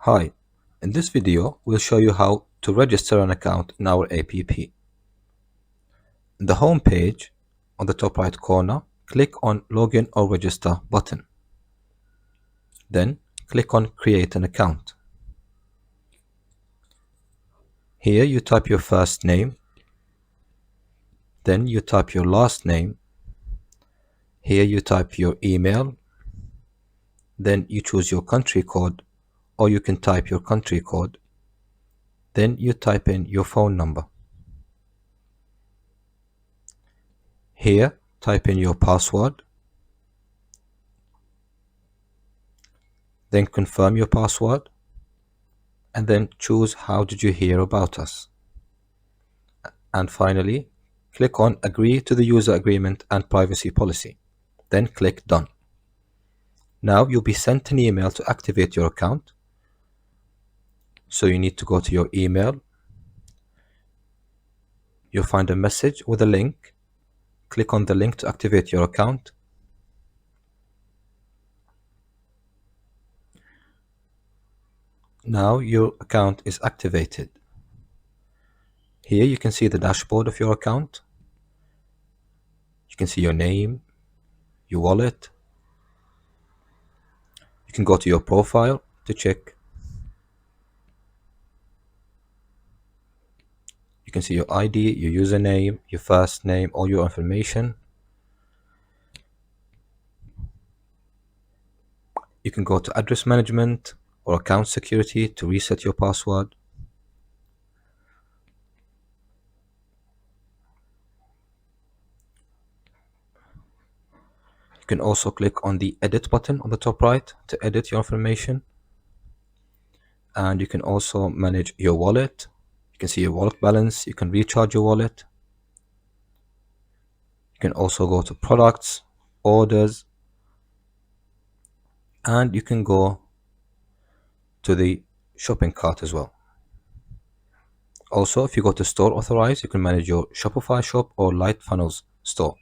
Hi, in this video we'll show you how to register an account in our app. In the home page, on the top right corner, click on Login or Register button. Then click on Create an account. Here you type your first name, then you type your last name. Here you type your email, then you choose your country code, or you can type your country code. Then you type in your phone number. Here, type in your password. Then confirm your password. And then choose how did you hear about us. And finally, click on Agree to the user agreement and privacy policy. Then click Done. Now you'll be sent an email to activate your account. So you need to go to your email. You'll find a message with a link. Click on the link to activate your account. Now your account is activated. Here you can see the dashboard of your account. You can see your name, your wallet. You can go to your profile to check. You can see your ID, your username, your first name, all your information. You can go to address management or account security to reset your password. You can also click on the edit button on the top right to edit your information. And you can also manage your wallet. You can see your wallet balance. You can recharge your wallet. You can also go to products, orders, and you can go to the shopping cart as well. Also, if you go to store authorize, you can manage your Shopify shop or Light Funnels store.